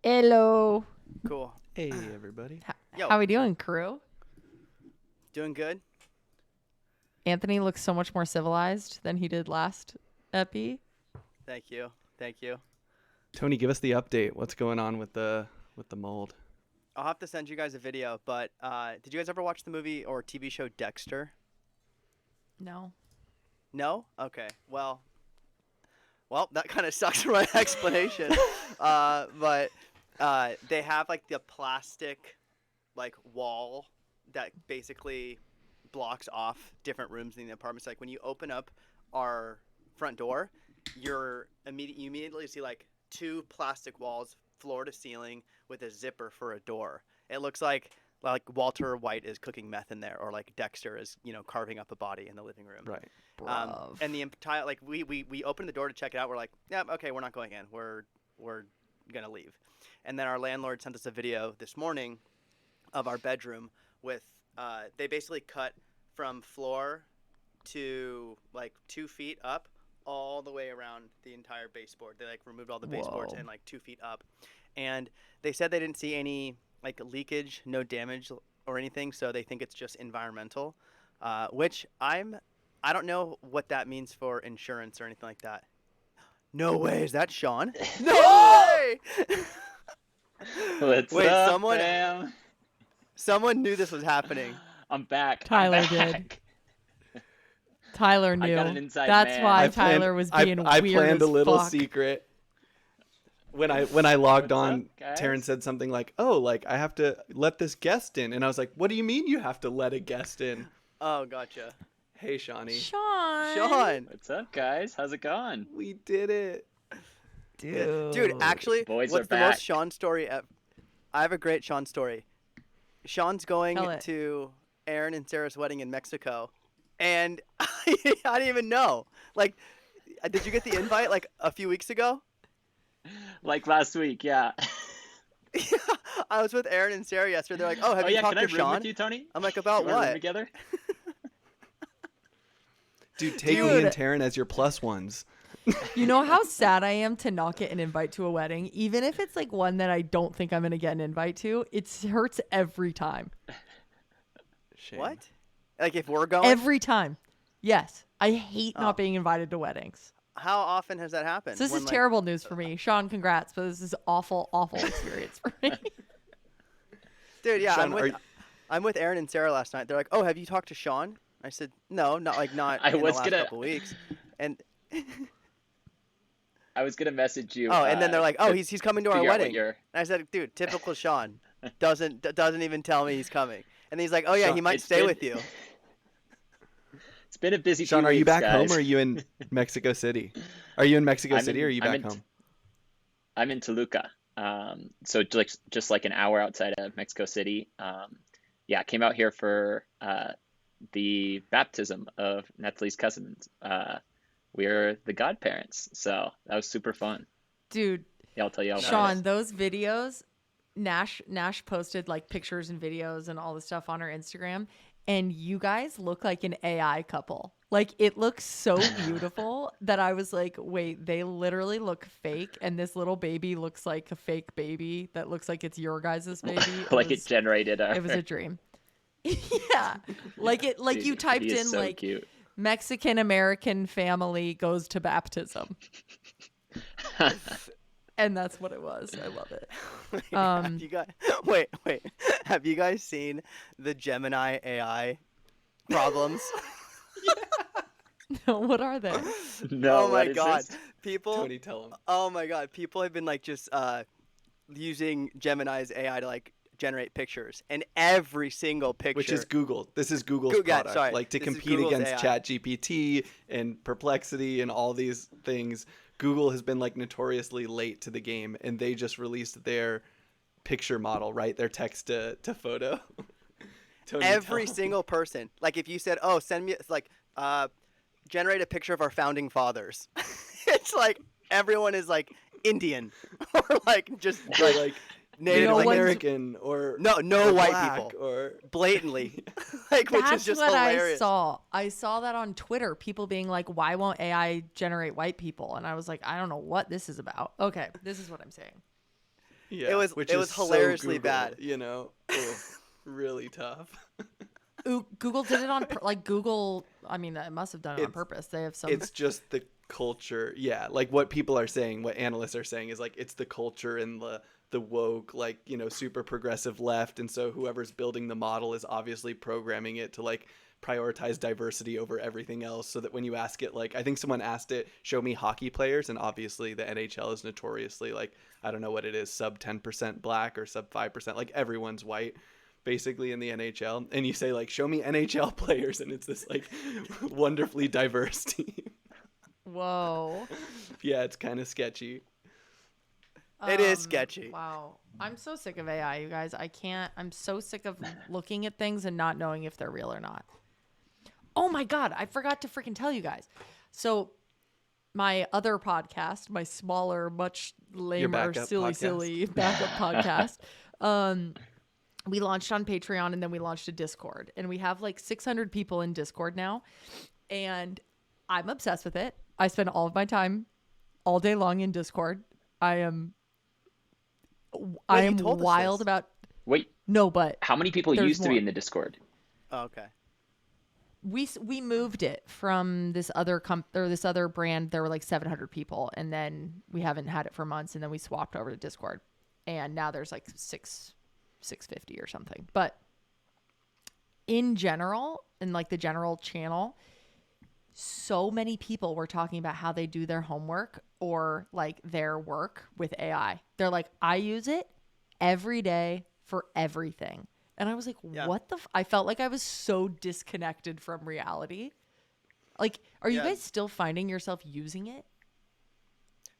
Hello. Cool. Hey, everybody. Yo. How we doing, crew? Doing good? Anthony looks so much more civilized than he did last epi. Thank you. Thank you. Tony, give us the update. What's going on with the mold? I'll have to send you guys a video, but did you guys ever watch the movie or TV show Dexter? No. No? Okay. Well, that kind of sucks for my explanation. But they have like the plastic like wall that basically blocks off different rooms in the apartments. Like when you open up our front door, you immediately see like two plastic walls, floor to ceiling, with a zipper for a door. It looks like Walter White is cooking meth in there, or like Dexter is carving up a body in the living room. Right. And the entire we opened the door to check it out. We're like, yeah, okay, we're not going in. We're gonna leave. And then our landlord sent us a video this morning of our bedroom with they basically cut from floor to like 2 feet up all the way around the entire baseboard. They like removed all the baseboards and like 2 feet up. And they said they didn't see any like leakage, no damage or anything, so they think it's just environmental. Which I don't know what that means for insurance or anything like that. No way, is that Sean? No way! What's Wait, up, fam? Someone knew this was happening. I'm back. Tyler I'm back. did. Tyler knew. I got an inside That's man. why Tyler was being weird. I planned as a little fuck. secret. When I logged What's on, up, guys? Taryn said something like, "Oh, like I have to let this guest in," and I was like, "What do you mean you have to let a guest in?" Oh, gotcha. Hey, Shawnee, Sean! What's up, guys? How's it going? we did it. Dude, actually, Boys what's are the back. most Sean story ever? I have a great Sean story. Sean's going Tell it. to Aaron and Sarah's wedding in Mexico, and I didn't even know. Like, did you get the invite like a few weeks ago? Like last week, yeah. I was with Aaron and Sarah yesterday. They're like, "Oh, have you yeah, talked can I to room Sean?" with you, Tony? I'm like, "About You wanna room what?" together? Dude, take me and Taryn as your plus ones. You know how sad I am to not get an invite to a wedding? Even if it's like one that I don't think I'm going to get an invite to, it hurts every time. Shame. What? Like if we're going? Every time. Yes. I hate Oh. not being invited to weddings. How often has that happened? So this When, is like- terrible news for me. Sean, congrats, but this is awful, awful experience for me. Dude, yeah, Sean, I'm with Aaron and Sarah last night. They're like, "Oh, have you talked to Sean?" I said, "No, not I in the was last gonna- couple weeks." And I was gonna message you. and then they're like, "Oh, to he's coming to our figure out what wedding." your- And I said, "Dude, typical Sean. Doesn't even tell me he's coming." And he's like, "Oh yeah, Sean, he might it's stay been- with you." It's been a busy Sean, few are you weeks, back guys. home or are you in Mexico City? Are you in Mexico City or are you I'm back in- home? I'm in Toluca, so just like an hour outside of Mexico City. Yeah, I came out here for the baptism of Natalie's cousins. We're the godparents, so that was super fun. Dude, Yeah, I'll tell you how. Sean, those videos, Nash posted like pictures and videos and all the stuff on her Instagram, and you guys look like an AI couple. Like it looks so beautiful that I was like, wait, they literally look fake, and this little baby looks like a fake baby that looks like it's your guys' baby. like was, it generated. it was a dream. Yeah, like you Dude, typed he is in so like cute. Mexican American family goes to baptism. And that's what it was. I love it. Have you guys, wait. Have you guys seen the Gemini AI problems? What are they? No, Oh my what is god, this? people! Tony, tell him. Oh my god, people have been like just using Gemini's AI to like generate pictures, and every single picture, Which is Google. This is Google's Yeah, product. sorry. Like to This is compete Google's against AI. ChatGPT and Perplexity and all these things. Google has been like notoriously late to the game, and they just released their picture model, right? Their text to photo. Tony, every tell 'em. single person. Like if you said, "Oh, send me," it's like, generate a picture of our founding fathers. It's like everyone is like Indian or like just Or like Native No Native one's- American or no or white black people or blatantly, like which That's is just what hilarious. I saw. I saw that on Twitter. People being like, "Why won't AI generate white people?" And I was like, "I don't know what this is about." Okay, this is what I'm saying. Yeah, It was which it is was so hilariously Google, bad. you know. Ugh, really tough. Ooh, Google did it on like Google. I mean, it must have done it on It's purpose. They have some. it's just the culture. Yeah, like what people are saying, what analysts are saying is like it's the culture and the woke, like, you know, super progressive left, and so whoever's building the model is obviously programming it to like prioritize diversity over everything else, so that when you ask it, like, I think someone asked it, show me hockey players, and obviously the NHL is notoriously like, I don't know what it is, sub 10% black or sub 5%, like everyone's white basically in the NHL, and you say like, show me NHL players, and it's this like wonderfully diverse team. Whoa. Yeah, it's kind of sketchy. It is sketchy. Wow. I'm so sick of AI, you guys. I can't. I'm so sick of looking at things and not knowing if they're real or not. Oh my God. I forgot to freaking tell you guys. So, my other podcast, my smaller, much lamer, backup silly backup podcast, we launched on Patreon and then we launched a Discord. And we have like 600 people in Discord now. And I'm obsessed with it. I spend all of my time all day long in Discord. I am you told us wild this. about Wait, no, but how many people There's used to be more. in the Discord? Oh, okay. we moved it from this other this other brand. There were like 700 people, and then we haven't had it for months, and then we swapped over to Discord, and now there's like 650 or something. But in general, in like the general channel, so many people were talking about how they do their homework or like their work with AI. They're like, I use it every day for everything. And I was like, Yeah. what the? I felt like I was so disconnected from reality. Like, are you Yeah. guys still finding yourself using it?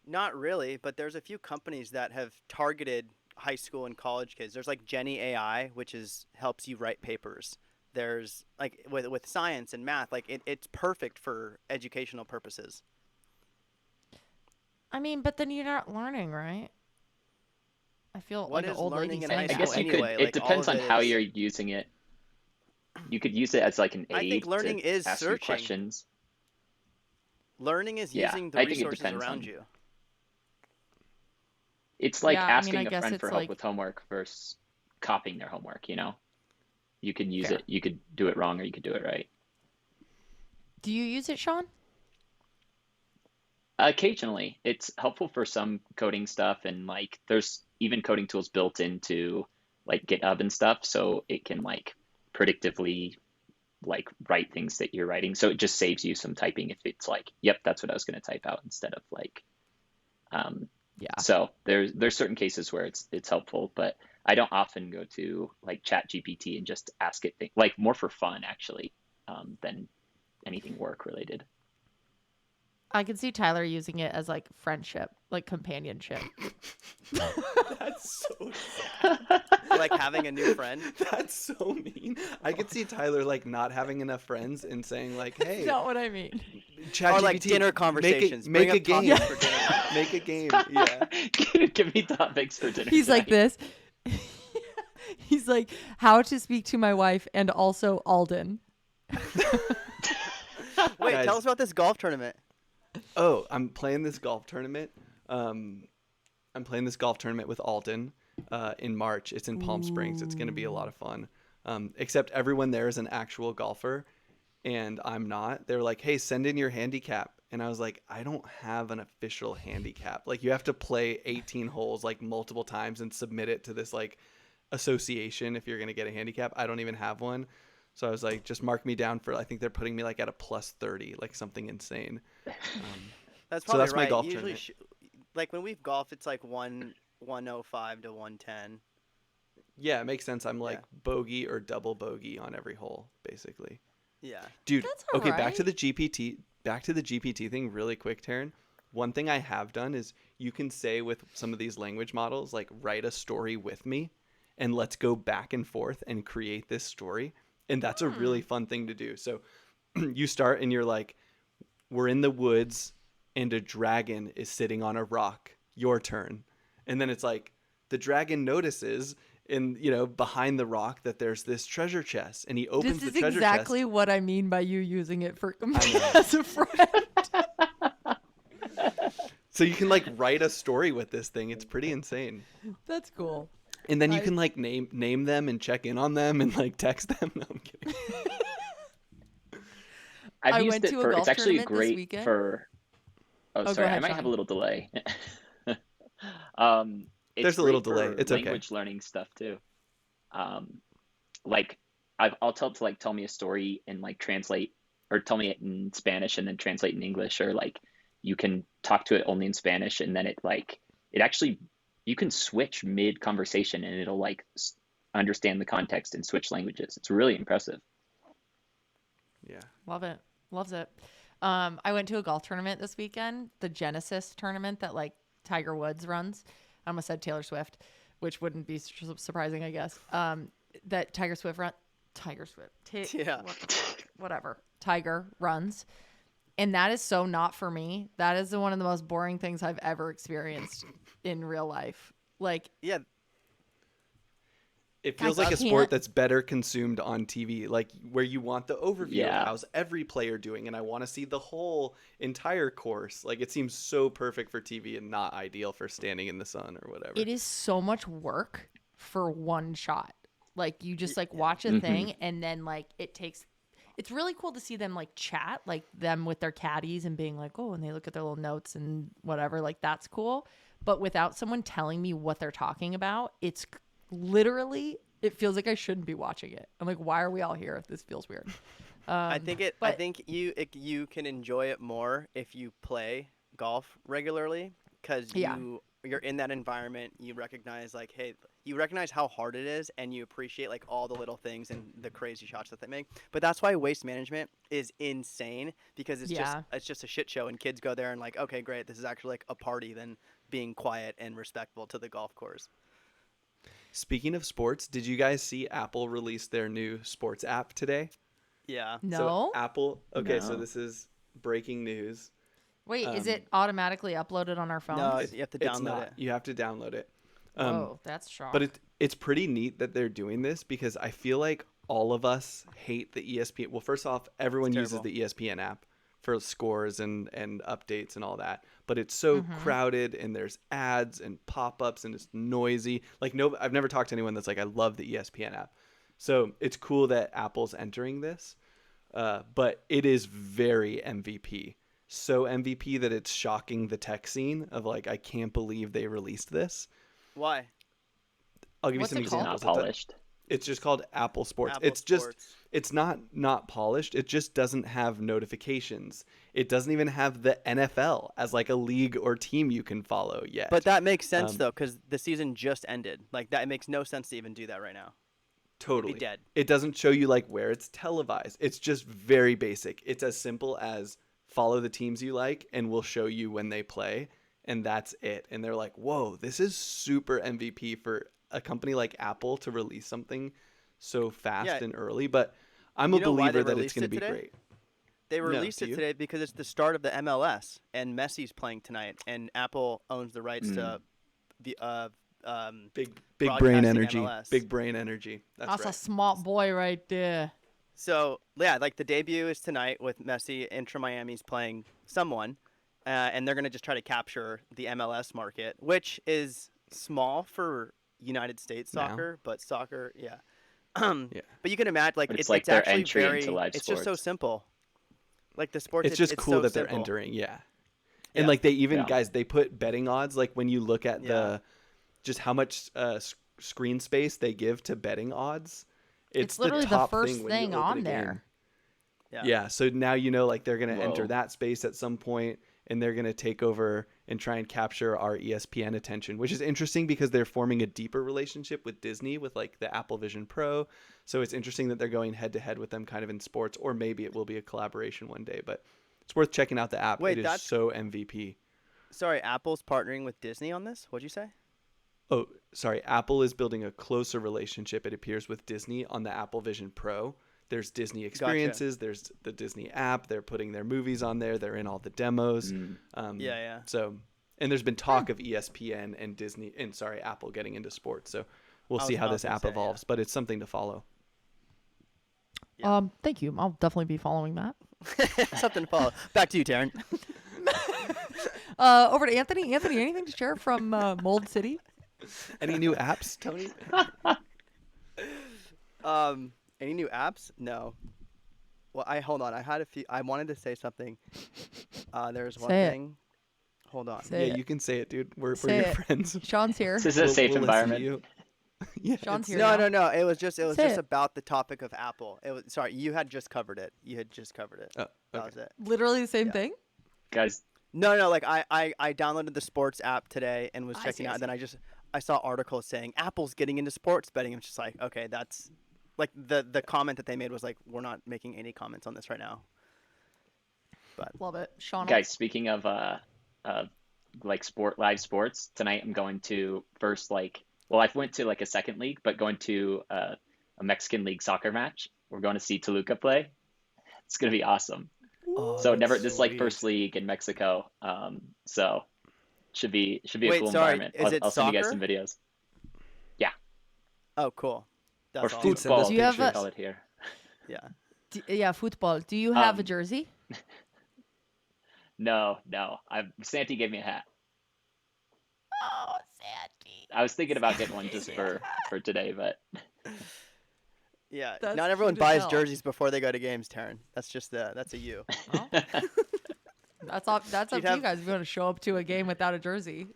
Not really, but there's a few companies that have targeted high school and college kids. There's like Jenny AI, which helps you write papers. There's like with science and math, like it's perfect for educational purposes. I mean, but then you're not learning, right? I feel What like an is old lady learning in saying high I that. guess you anyway, could. It like, all depends of on it how is- you're using it. You could use it as like an I aid think learning to is ask you searching. questions. Learning is Yeah, using the I think it resources depends around on- you. It's like Yeah, I mean, asking I a guess friend it's for help like- with homework versus copying their homework, you know? You can use Fair. it. You could do it wrong or you could do it right. Do you use it, Sean? Occasionally, it's helpful for some coding stuff, and like there's even coding tools built into like GitHub and stuff, so it can like predictively like write things that you're writing. So it just saves you some typing if it's like, yep, that's what I was going to type out instead of like, Yeah. so there's certain cases where it's helpful, but I don't often go to like Chat GPT and just ask it like more for fun actually, than anything work related. I can see Tyler using it as like friendship, like companionship. That's so sad. Like having a new friend. That's so mean. I could see Tyler like not having enough friends and saying like, That's "Hey, not what I mean. ChatGPT, Or like dinner conversations. Make a Bring game. up topics for dinner. Make a game." Yeah. Give me topics for dinner. He's like tonight. this. He's like, how to speak to my wife and also Alden. Wait, Guys. tell us about this golf tournament. Oh, I'm playing this golf tournament. I'm playing this golf tournament with Alden in March. It's in Palm Springs. It's going to be a lot of fun. Except everyone there is an actual golfer, and I'm not. They're like, "Hey, send in your handicap," and I was like, "I don't have an official handicap. Like, you have to play 18 holes like multiple times and submit it to this like association if you're going to get a handicap. I don't even have one." So I was like, just mark me down for, I think they're putting me like at a plus 30, like something insane. That's So probably that's my right. golf Usually, tournament. like when we've golfed, it's like 105 to 110. Yeah, it makes sense. I'm like Yeah. bogey or double bogey on every hole, basically. Yeah. Dude, That's okay, back to alright. the GPT thing really quick, Taryn. One thing I have done is you can say with some of these language models, like, write a story with me and let's go back and forth and create this story. And that's a really fun thing to do. So you start and you're like, we're in the woods and a dragon is sitting on a rock. Your turn. And then it's like the dragon notices in, you know, behind the rock that there's this treasure chest, and he opens This is the treasure exactly chest. what I mean by you using it for know. as a friend. So you can like write a story with this thing. It's pretty insane. That's cool. And then you I- can like name them and check in on them and like text them. No, I'm kidding. I've I used went it to a for. golf It's actually tournament this great weekend. for. Oh, Oh, go sorry. I ahead, might Sean. have a little delay. It's There's a little great delay. for It's okay. language learning stuff too. Like I'll tell it to like tell me a story and like translate or tell me it in Spanish and then translate in English, or like you can talk to it only in Spanish and then it actually you can switch mid conversation and it'll like understand the context and switch languages. It's really impressive. Yeah. Love it. Loves it. I went to a golf tournament this weekend, the Genesis tournament that like Tiger Woods runs. I almost said Taylor Swift, which wouldn't be surprising, I guess. That Tiger Swift Yeah. Whatever. Tiger runs. And that is so not for me. That is one of the most boring things I've ever experienced in real life. Like, Yeah. It feels I like a can't- sport that's better consumed on TV, like where you want the overview Yeah. of how's every player doing, and I want to see the whole entire course. Like it seems so perfect for TV and not ideal for standing in the sun or whatever. it is so much work for one shot. Like you just like watch a thing and then like it's really cool to see them like chat, like them with their caddies and being like, oh, and they look at their little notes and whatever. Like that's cool. But without someone telling me what they're talking about, it's literally, it feels like I shouldn't be watching it. I'm like, why are we all here? This feels weird. I think but- you can enjoy it more if you play golf regularly, because Yeah. you're in that environment. You recognize like, hey, you recognize how hard it is, and you appreciate like all the little things and the crazy shots that they make. But that's why waste management is insane, because it's just a shit show, and kids go there and like, okay, great, this is actually like a party than being quiet and respectful to the golf course. Speaking of sports, did you guys see Apple release their new sports app today? Yeah. No. So Apple. Okay, so No. this is breaking news. Wait, is it automatically uploaded on our phones? No, you have to It's download not. it. You have to download it. Whoa, that's shocking. But it's pretty neat that they're doing this, because I feel like all of us hate the ESPN. Well, first off, everyone It's uses terrible. the ESPN app for scores and updates and all that. But it's so crowded, and there's ads and pop-ups, and it's noisy. Like I've never talked to anyone that's like, I love the ESPN app. So it's cool that Apple's entering this. But it is very MVP. So MVP that it's shocking the tech scene of like, I can't believe they released this. Why? I'll give What's you some it called? examples. Not polished. It's just called Apple Sports. Apple It's just Sports. it's not polished. It just doesn't have notifications. It doesn't even have the NFL as like a league or team you can follow yet. But that makes sense though, because the season just ended. Like that, it makes no sense to even do that right now. totally dead. It doesn't show you like where it's televised. It's just very basic. It's as simple as follow the teams you like and we'll show you when they play, and that's it. And they're like, "Whoa, this is super MVP for a company like Apple to release something so fast Yeah. and early." But I'm You a know why they believer that it's released going to it be today? great. They No, released do it you? today because it's the start of the MLS, and Messi's playing tonight, and Apple owns the rights to the Big broadcasting brain energy. MLS. Big brain energy. That's That's a right. smart boy right there. So yeah, like the debut is tonight with Messi. Inter Miami's playing someone, and they're gonna just try to capture the MLS market, which is small for United States Now. soccer, but soccer, yeah. Yeah. But you can imagine, like But it's it's like their actually entry very. into live It's just so sports. simple. Like the sports, It's just cool so that they're simple. entering. Yeah. And Yeah. like they even Yeah. guys, they put betting odds. Like when you look at Yeah. the just how much screen space they give to betting odds, It's the literally the top first when you thing open on a there. game. Yeah. Yeah. So now you know, like they're gonna enter Whoa. that space at some point, and they're gonna take over and try and capture our ESPN attention, which is interesting because they're forming a deeper relationship with Disney with like the Apple Vision Pro. So it's interesting that they're going head to head with them, kind of in sports, or maybe it will be a collaboration one day. But it's worth checking out the app. Wait, it is that's- so MVP. Sorry, Apple's partnering with Disney on this. What'd you say? Oh, sorry. Apple is building a closer relationship, it appears, with Disney on the Apple Vision Pro. There's Disney experiences. There's the Disney app. They're putting their movies on there. They're in all the demos. Yeah. So, and there's been talk of ESPN and Disney, and sorry, Apple getting into sports. So we'll I see was how about this to app say, yeah. evolves, but it's something to follow. Yeah. Thank you. I'll definitely be following that. Something to follow. Back to you, Taryn. Over to Anthony. Anthony, anything to share from Mold City? Any new apps, Tony? Any new apps? No. Well, hold on. I had a few. I wanted to say something. There's one Say it. thing. Hold on. Say Yeah, it. you can say it, dude. We're Say your it. friends. Sean's here. This is a safe We'll listen to environment. you. Yeah, Sean's here. No, now. no, no. It was just Say it. about the topic of Apple. It was sorry. You had just covered it. Oh, That okay. was it. Literally the same Yeah. thing. Guys, No. Like I downloaded the sports app today and was I checking see, I out. And then see. I saw articles saying Apple's getting into sports betting. I'm just like, okay, that's like the comment that they made was like, we're not making any comments on this right now. Love it. Sean. guys, speaking of like live sports, tonight I'm going to first I went to like a second league, but going to a Mexican league soccer match. We're going to see Toluca play. It's gonna be awesome. Oh, So that's this is like sweet. first league in Mexico. So should be a Wait, cool sorry, environment. is it I'll send you guys soccer? some videos. Oh, cool. That's Or awesome. Dude, send us football, Do you have we a- call it here. Yeah. Yeah, football. Do you have a Um, jersey? No. Santi gave me a hat. Oh, Sandy. I was thinking about getting one just for today, but Yeah. That's Not everyone cute as buys hell. jerseys before they go to games, Taryn. That's a you. Oh. That's up You'd to you have- guys if you want to show up to a game without a jersey.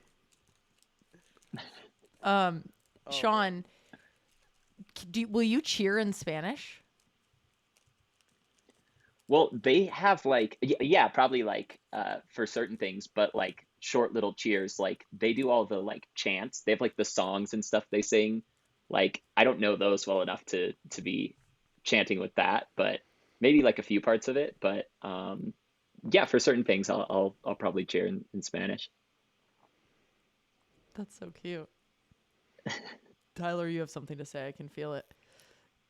Oh, Sean, will you cheer in Spanish? well, they have yeah, probably for certain things, but like short little cheers. Like they do all the like chants. They have like the songs and stuff they sing. Like I don't know those well enough to be chanting with that, but maybe like a few parts of it. But yeah, for certain things, I'll probably cheer in Spanish. That's so cute. Tyler, you have something to say. I can feel it.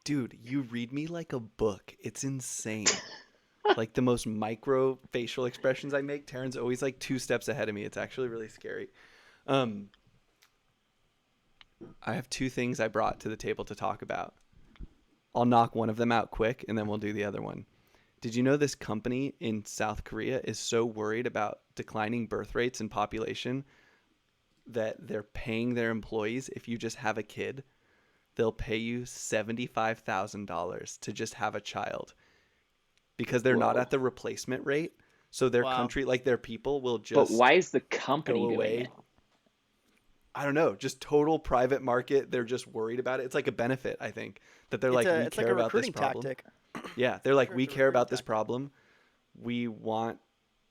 Dude, you read me like a book. It's insane. Like the most micro facial expressions I make, Taryn's always like 2 steps ahead of me. It's actually really scary. I have 2 things I brought to the table to talk about. I'll knock one of them out quick and then we'll do the other one. Did you know this company in South Korea is so worried about declining birth rates and population that they're paying their employees, if you just have a kid, they'll pay you $75,000 to just have a child because they're not Whoa. at the replacement rate. So their Wow. country, like their people will But just why is the company go doing away. it? I don't know, just total private market. They're just worried about it. It's like a benefit, I think, that they're like, we it's like care a about this recruiting problem. tactic. Yeah, they're like, Sure, we it's a care about recruiting this problem. We want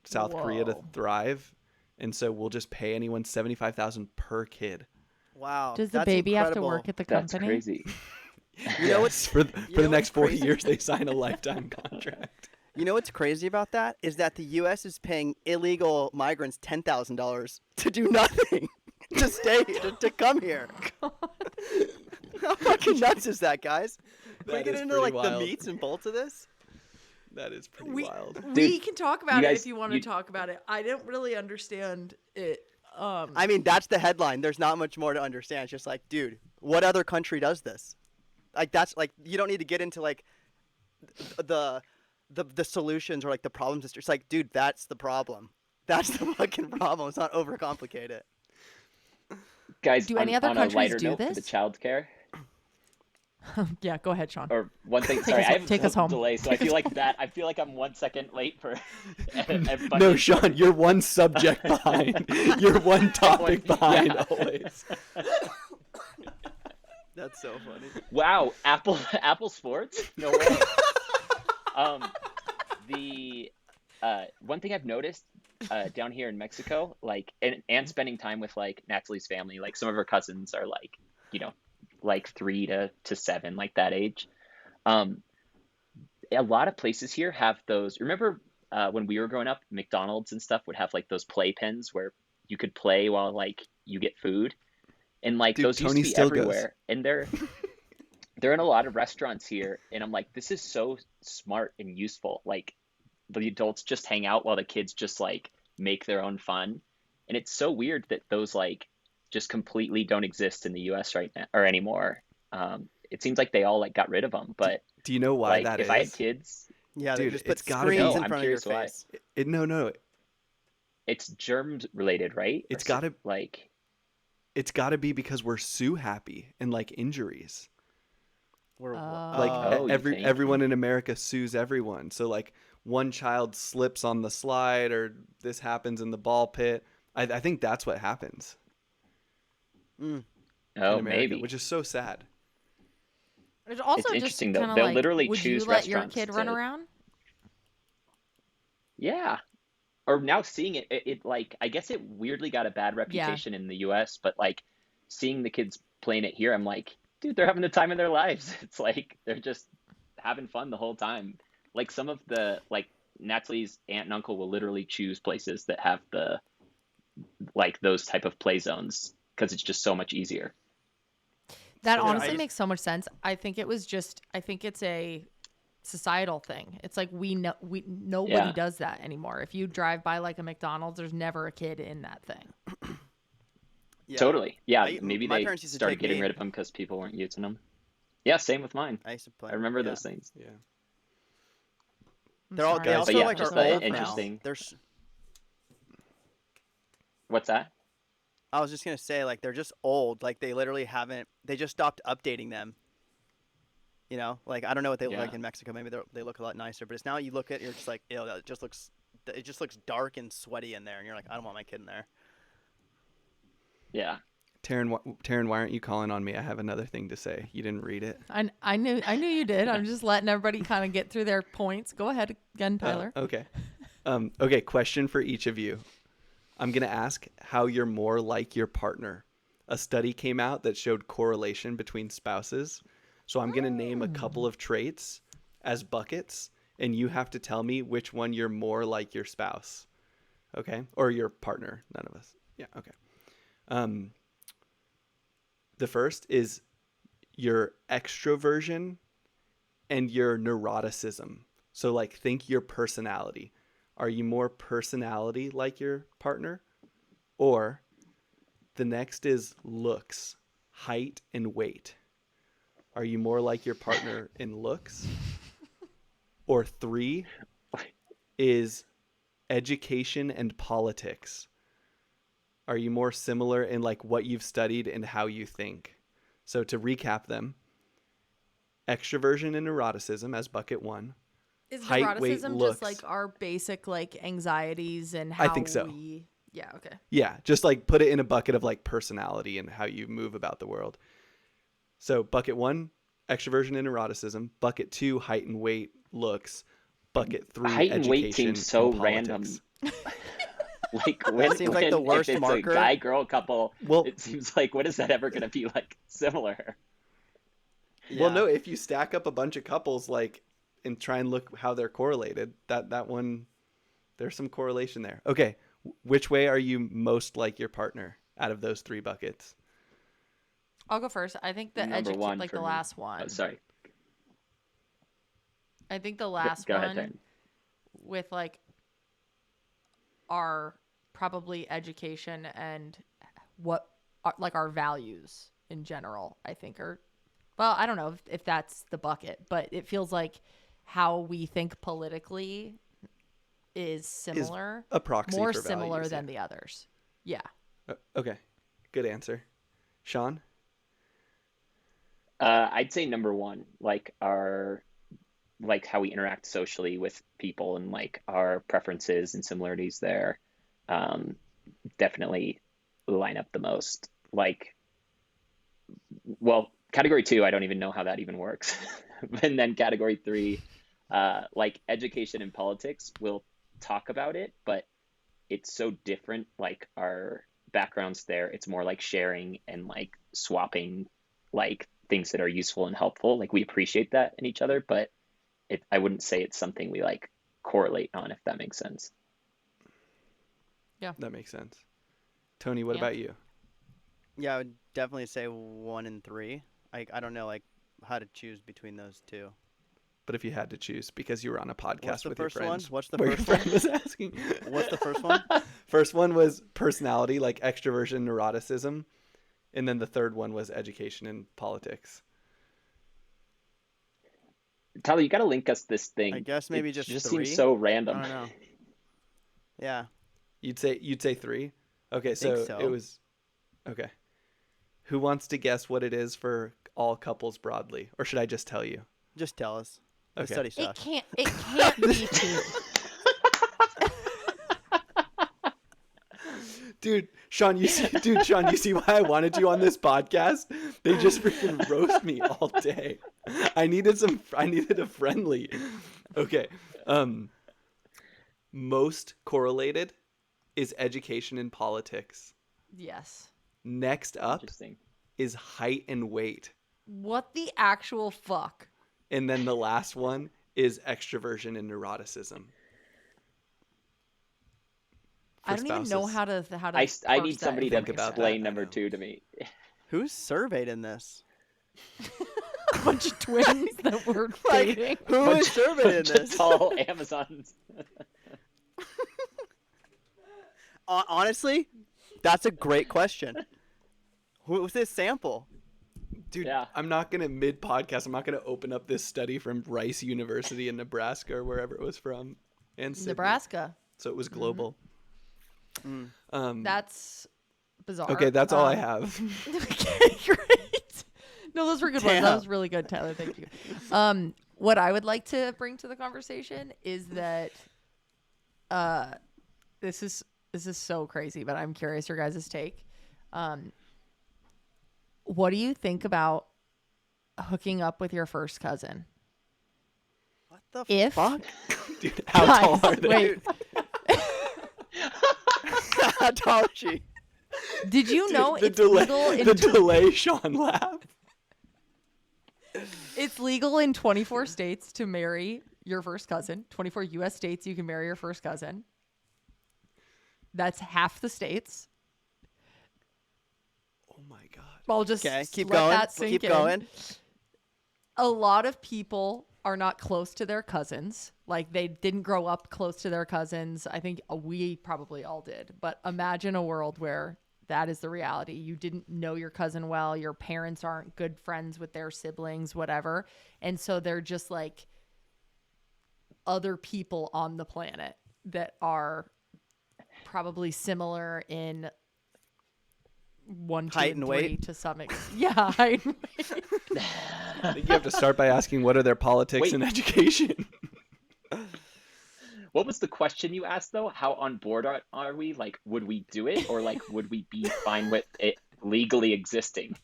South Korea to Whoa. thrive, and so we'll just pay anyone $75,000 per kid. Wow. Does the that's baby have to incredible. work at the That's company? crazy. You know Yes, what's for you the know next what's 40 crazy? years they sign a lifetime contract. You know what's crazy about that is that the U.S. is paying illegal migrants $10,000 to do nothing, to stay, to come here. How fucking nuts is that, guys? Can we That get is into pretty like the wild. meats and bolts of this? That is pretty We wild. we can talk about you it guys- if you want to you- talk about it. I don't really understand it. I mean, that's the headline. There's not much more to understand. It's just like, dude, what other country does this? Like, that's like, you don't need to get into like the solutions or like the problems. It's just like, dude, that's the problem. That's the fucking problem. It's not overcomplicate it. Guys, Do any other on a countries lighter do note for the this? childcare, Yeah, go ahead, Sean. or one thing. Sorry, us- I have take a us home. delay, so I feel like that. I feel like I'm 1 second late for. No, Sean, you're one subject behind. You're one topic behind Yeah. always. That's so funny. Wow, Apple Sports? No way. The one thing I've noticed down here in Mexico, like, and spending time with like Natalie's family, like some of her cousins are like, like 3 to 7, like that age. A lot of places here have those. Remember when we were growing up, McDonald's and stuff would have like those play pens where you could play while like you get food, and like Dude, those used Tony to be still goes. everywhere, and they're in a lot of restaurants here, and I'm like, this is so smart and useful. Like the adults just hang out while the kids just like make their own fun, and it's so weird that those like just completely don't exist in the U.S. right now or anymore. It seems like they all like got rid of them, but Do you know why like that if is? I had kids, Yeah, they Dude, just put it's gotta be- screens No, in I'm front of your curious why. face. No. it's germs related, right? It's Or gotta like, it's gotta be because we're Sue happy and like injuries. We're Like Oh. you think? everyone in America sues everyone. So like one child slips on the slide or this happens in the ball pit. I think that's what happens mm, in Oh, America, maybe. which is so sad. It's It's also just interesting though. kind of They'll like, literally would you choose let your restaurants kid run to, around? yeah. Or now seeing it like, I guess it weirdly got a bad Yeah. reputation in the US, but like seeing the kids playing it here, I'm like, dude, they're having the time of their lives. It's like they're just having fun the whole time. Like some of the like Natalie's aunt and uncle will literally choose places that have the like those type of play zones because it's just so much easier. That so there, I honestly just makes so much sense. I think it's a societal thing. It's like nobody Yeah, does that anymore. If you drive by like a McDonald's, there's never a kid in that thing. yeah. totally. Yeah, I maybe my they parents used to started take getting me. rid of them because people weren't using them. Yeah, same with mine. I used to play. I remember Yeah. those things. Yeah. I'm They're all. sorry. They Guys, But also yeah, like That's are just not old the fun. now. interesting. What's that? I was just gonna say like they're just old. Like they literally haven't. They just stopped updating them. You know, like I don't know what they look Yeah. like in Mexico. Maybe they look a lot nicer. But it's now you look at it, you're just like, ew, that just looks. It just looks dark and sweaty in there, and you're like, I don't want my kid in there. Yeah. Taryn, why aren't you calling on me? I have another thing to say. You didn't read it. I knew you did. I'm just letting everybody kind of get through their points. Go ahead again, Tyler. Okay. Okay, question for each of you. I'm going to ask how you're more like your partner. A study came out that showed correlation between spouses. So I'm going to name a couple of traits as buckets, and you have to tell me which one you're more like your spouse. Okay? Or your partner. None of us. Yeah, okay. The first is your extroversion and your neuroticism. So like think your personality. Are you more personality like your partner? Or the next is looks, height and weight. Are you more like your partner in looks? Or 3 is education and politics. Are you more similar in like what you've studied and how you think? So to recap them, extroversion and neuroticism as bucket 1. Is Height, weight, neuroticism looks. just like our basic like anxieties and I how think so. we? Yeah. Okay. Yeah, just like put it in a bucket of like personality and how you move about the world. So bucket 1, extroversion and neuroticism. Bucket 2, height and weight, looks. Bucket 3, Height and weight education seems so and random. politics. Like That seems like the worst if it's marker. a guy girl couple, Well, it seems like what is that ever going to be like similar? well, Yeah. no, if you stack up a bunch of couples like and try and look how they're correlated, that one there's some correlation there. Okay, which way are you most like your partner out of those 3 buckets? I'll go first. I think the Number one like for the me. last one. Oh, sorry. I think the last Go ahead, one Darren. with like our probably education and what are, like our values in general, I think are, well, I don't know if that's the bucket, but it feels like how we think politically is similar, A proxy more for similar values, than yeah. the others. Yeah. Okay, good answer. Sean? I'd say number one, like our like how we interact socially with people and like our preferences and similarities there, um, definitely line up the most. Like, well, category 2, I don't even know how that even works. And then category 3, like education and politics, we'll talk about it, but it's so different. Like our backgrounds there, it's more like sharing and like swapping like things that are useful and helpful. Like we appreciate that in each other, but I wouldn't say it's something we like correlate on, if that makes sense. Yeah. That makes sense. Tony, what Yeah. about you? Yeah, I would definitely say 1 and 3. I don't know like how to choose between those 2. But if you had to choose, because you were on a What's podcast the with your first one? friends, What's the where your first friend one? was asking. What's the first one? First one was personality, like extroversion, neuroticism, and then the third one was education and politics. Tyler, you got to link us this thing. I guess maybe It just just 3. seems so I random. don't know. Yeah. You'd say 3? Okay, Think so so. it was okay. Who wants to guess what it is for all couples broadly, or should I just tell you? Just tell us. The Okay. study It sucks. can't be 2. Dude, Sean, you see why I wanted you on this podcast? They just freaking roast me all day. I needed a friendly. Okay. Most correlated is education and politics. Yes. Next up Interesting. is height and weight. What the actual fuck? And then the last one is extroversion and neuroticism. I don't even know spouses. how to. I parse need that somebody to Think about explain that. I number know. 2 to me. Who's surveyed in this? A bunch of twins that were Like, dating. who is surveyed in Bunch of this? tall Amazons. Honestly, that's a great question. Who's this sample? Dude, Yeah. I'm not going to mid-podcast, I'm not going to open up this study from Rice University in Nebraska or wherever it was from. And Sydney. Nebraska. So it was global. That's bizarre. Okay, that's all I have. Okay, great. No, those were good ones. That Damn. was really good, Tyler. Thank you. What I would like to bring to the conversation is that this is so crazy, but I'm curious your guys' take. What do you think about hooking up with your first cousin? What the If- fuck? Dude, how tall Guys, are they? wait. How tall is she? Did you know the it's delay, legal in the delay Sean laugh. It's legal in 24 states to marry your first cousin. 24 U.S. states you can marry your first cousin. That's half the states. Oh my god. I'll just Okay, keep let going. that sink Keep in. going. A lot of people are not close to their cousins. Like, they didn't grow up close to their cousins. I think we probably all did. But imagine a world where that is the reality. You didn't know your cousin well. Your parents aren't good friends with their siblings, whatever. And so they're just like other people on the planet that are probably similar in 1, 2, Height and and 3 weight? to some extent. Yeah, height and weight. I think you have to start by asking what are their politics Wait. and education. What was the question you asked, though? How on board are we? Like, would we do it? Or, like, would we be fine with it legally existing?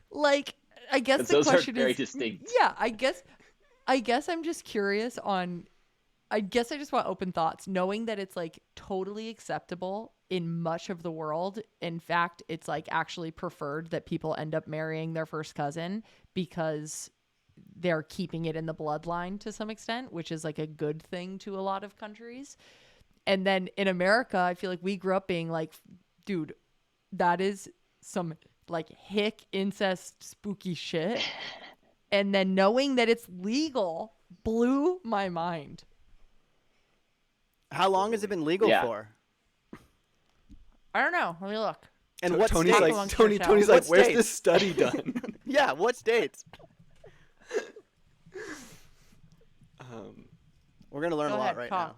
Like, I guess 'Cause the those are question very is, distinct. yeah, I guess I'm just curious on, I guess I just want open thoughts, knowing that it's like totally acceptable in much of the world. In fact, it's like actually preferred that people end up marrying their first cousin because they're keeping it in the bloodline to some extent, which is like a good thing to a lot of countries. And then in America, I feel like we grew up being like, dude, that is some like hick incest spooky shit. And then knowing that it's legal blew my mind. How long has it been legal Yeah. for? I don't know. Let me look. And what Tony's states? like, Tony's What like, where's states? this study done? Yeah, what states? We're gonna learn Go a lot ahead, right talk.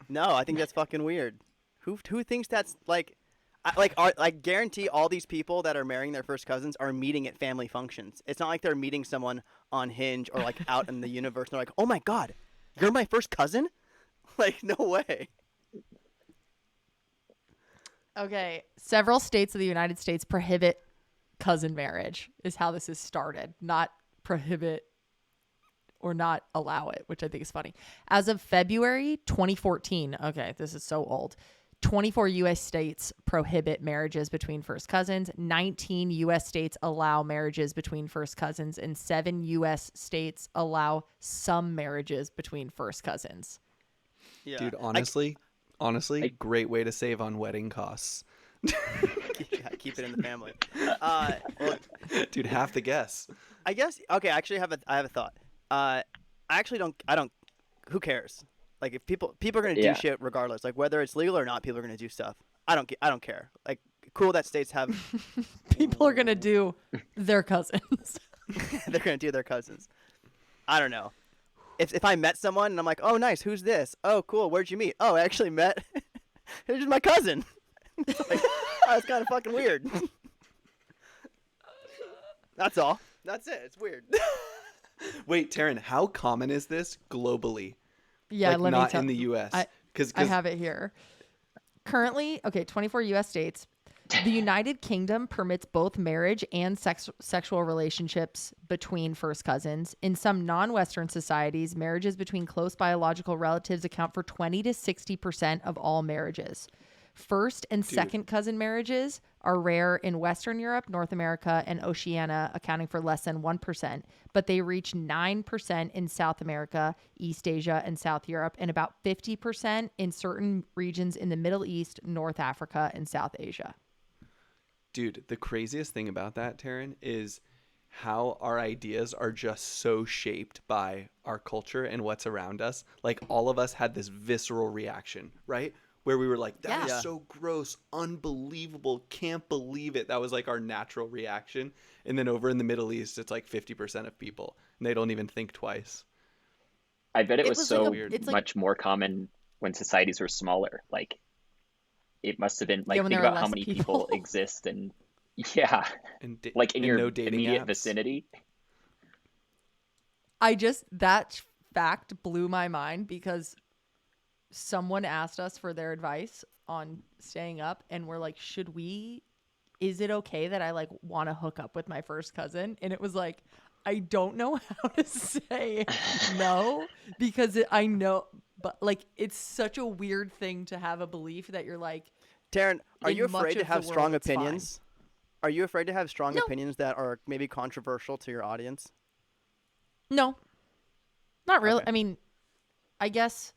now. No, I think that's fucking weird. Who thinks that's like, I guarantee all these people that are marrying their first cousins are meeting at family functions. It's not like they're meeting someone on Hinge or like out in the universe. And they're like, oh my god, you're my first cousin? Like, no way. Okay. Several states of the United States prohibit cousin marriage, is how this is started. Not prohibit or not allow it, which I think is funny. As of February 2014, okay, this is so old. 24 U.S. states prohibit marriages between first cousins. 19 U.S. states allow marriages between first cousins, and 7 U.S. states allow some marriages between first cousins. Yeah. Dude, honestly, great way to save on wedding costs. Keep it in the family. Well, Dude, half the guess. I guess. Okay, I actually have a thought. I actually don't. Who cares? Like, if people are gonna Yeah. do shit regardless. Like, whether it's legal or not, people are gonna do stuff. I don't care. Like, cool that states have. People are going to do their cousins. They're gonna do their cousins. I don't know. if I met someone and I'm like, oh nice, who's this? Oh cool, where'd you meet? Oh, I actually met. It's just my cousin. It's like, oh, it's kind of fucking weird. That's all. That's it. It's weird. Wait, Taryn, how common is this globally? Yeah, like let me not tell. in the U.S. I have it here. Currently, 24 U.S. states. The United Kingdom permits both marriage and sexual relationships between first cousins. In some non-Western societies, marriages between close biological relatives account for 20 to 60% of all marriages. First and second cousin marriages are rare in Western Europe, North America, and Oceania, accounting for less than 1%, but they reach 9% in South America, East Asia, and South Europe, and about 50% in certain regions in the Middle East, North Africa, and South Asia. Dude, the craziest thing about that, Taryn, is how our ideas are just so shaped by our culture and what's around us. Like, all of us had this visceral reaction, right? Where we were like, that is so gross, unbelievable, can't believe it. That was like our natural reaction. And then over in the Middle East, it's like 50% of people, and they don't even think twice. I bet it was so weird. much more common when societies were smaller. Like, it must have been like, when think there were about how less many people. people exist and like in and your no dating immediate apps. vicinity. That fact blew my mind because someone asked us for their advice on staying up, and we're like, is it okay that I like want to hook up with my first cousin? And it was like, I don't know how to say no, because I know, but like, it's such a weird thing to have a belief that you're like, Taryn, are you in much afraid to of the have strong world, it's fine. opinions? Are you afraid to have strong No. opinions that are maybe controversial to your audience? no, not really. Okay. I mean, I guess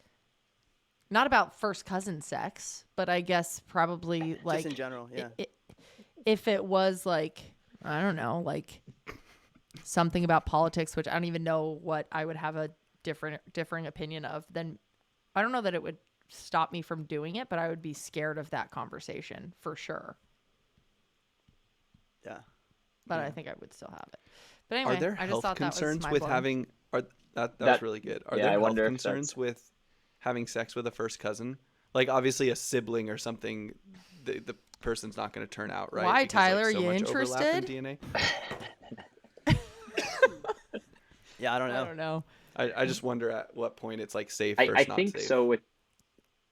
not about first cousin sex, but I guess probably like Just in general, yeah. If it was like, I don't know, like something about politics, which I don't even know what I would have a differing opinion of, then I don't know that it would stop me from doing it, but I would be scared of that conversation for sure. Yeah. But I think I would still have it. But anyway, Are there I just health thought concerns that was with mind-blowing. having? That was really good. Are yeah, there I health wonder if concerns that's- with having sex with a first cousin? Like, obviously, a sibling or something, the person's not going to turn out right. Why, because, Tyler? Like, so Are you much overlap in interested? DNA. Yeah, I don't know. I don't know. I just wonder at what point it's like safe I versus not think safe. so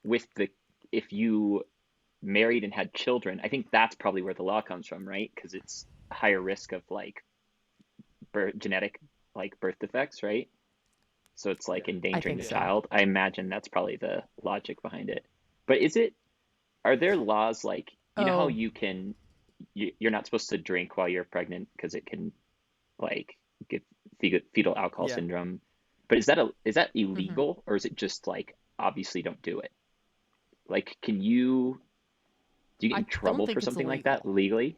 with the if you married and had children, I think that's probably where the law comes from, right? Because it's a higher risk of like genetic like birth defects, right? So it's like endangering the so. child. I imagine that's probably the logic behind it. But are there laws like, you know how you're not supposed to drink while you're pregnant because it can like give fetal alcohol Yeah. syndrome. But is that illegal, or is it just like, obviously don't do it? Like, do you get in trouble for something like that legally?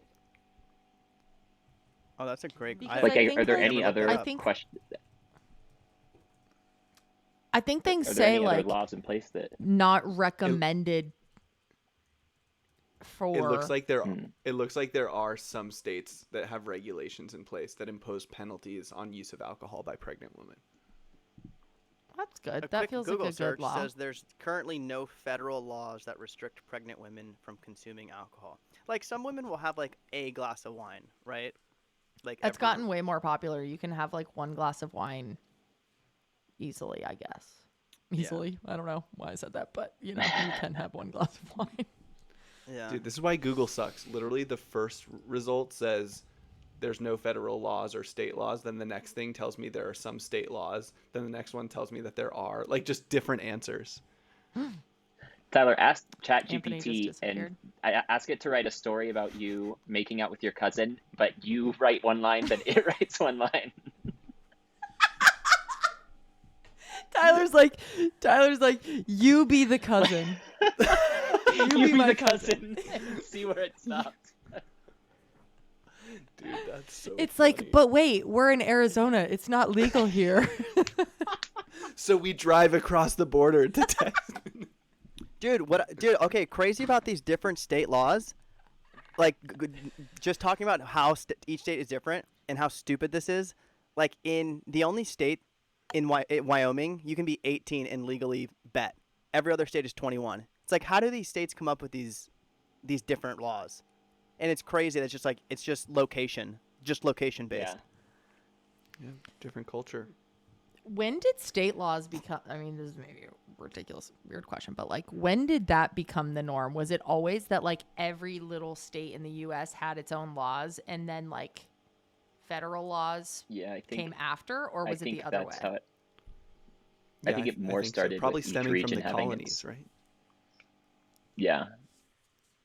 Oh, that's a great. Because Like, I think are there that- any other I think- questions? I think things Are there say any other like laws in place that not recommended for. It looks like there are some states that have regulations in place that impose penalties on use of alcohol by pregnant women. That's good. A That quick feels Google like a search good law. says there's currently no federal laws that restrict pregnant women from consuming alcohol. Like, some women will have like a glass of wine, right? Like, It's gotten way more popular. You can have like one glass of wine easily, I guess. Easily. I don't know why I said that, but you can have one glass of wine. Yeah. Dude, this is why Google sucks. Literally, the first result says there's no federal laws or state laws. Then the next thing tells me there are some state laws. Then the next one tells me that there are. Like, just different answers. Tyler, ask Anthony just ChatGPT disappeared. and ask it to write a story about you making out with your cousin, but you write one line, then it writes one line. Tyler's like, you be the cousin. You be my the cousin and see where it stops. Dude, that's so It's funny. like, but wait, we're in Arizona. It's not legal here. So we drive across the border to Texas. Dude, okay, crazy about these different state laws. Like, just talking about how each state is different and how stupid this is. Like, in the only state in Wyoming, you can be 18 and legally bet. Every other state is 21. It's like, how do these states come up with these different laws? And it's crazy. That's just like, it's just location based. Yeah. Yeah, different culture. When did state laws become, I mean, this is maybe a ridiculous, weird question, but like, when did that become the norm? Was it always that like every little state in the US had its own laws and then like federal laws Yeah, I think came after, or I was it think the other way? that's how it. Yeah, I think it more so. started Probably with each stemming from region the having colonies, its, right? yeah,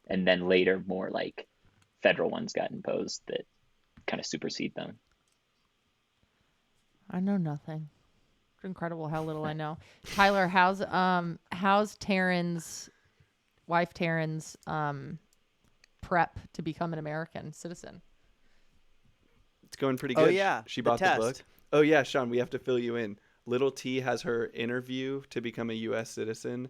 and then later more like federal ones got imposed that kind of supersede them. I know nothing. It's incredible how little I know. Tyler, how's Taryn's wife Taryn's prep to become an American citizen? It's going pretty Oh, good. yeah, She the bought the book. test. Oh yeah, Sean, we have to fill you in. Little T has her interview to become a U.S. citizen,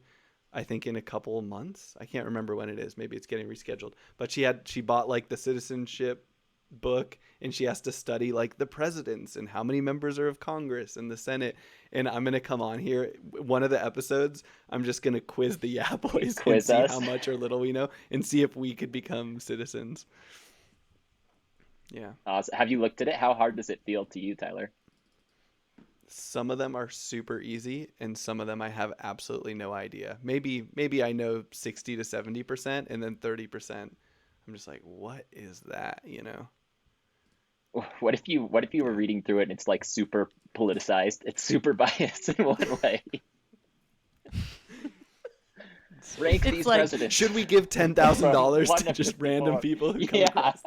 I think in a couple of months. I can't remember when it is. Maybe it's getting rescheduled. But she bought like the Citizenship book, and she has to study like the presidents and how many members are of Congress and the Senate. And I'm gonna come on here one of the episodes. I'm just gonna quiz the Yeah Boys and Quiz see us. how much or little we know, and see if we could become citizens. Yeah. Have you looked at it? How hard does it feel to you, Tyler? Some of them are super easy, and some of them I have absolutely no idea. Maybe I know 60 to 70%, and then 30%. I'm just like, what is that? You know? What if you were reading through it and it's like super politicized? It's super biased in one way. Rank It's these like, presidents. Should we give $10,000 One to to just random 54. people who come Yeah. across?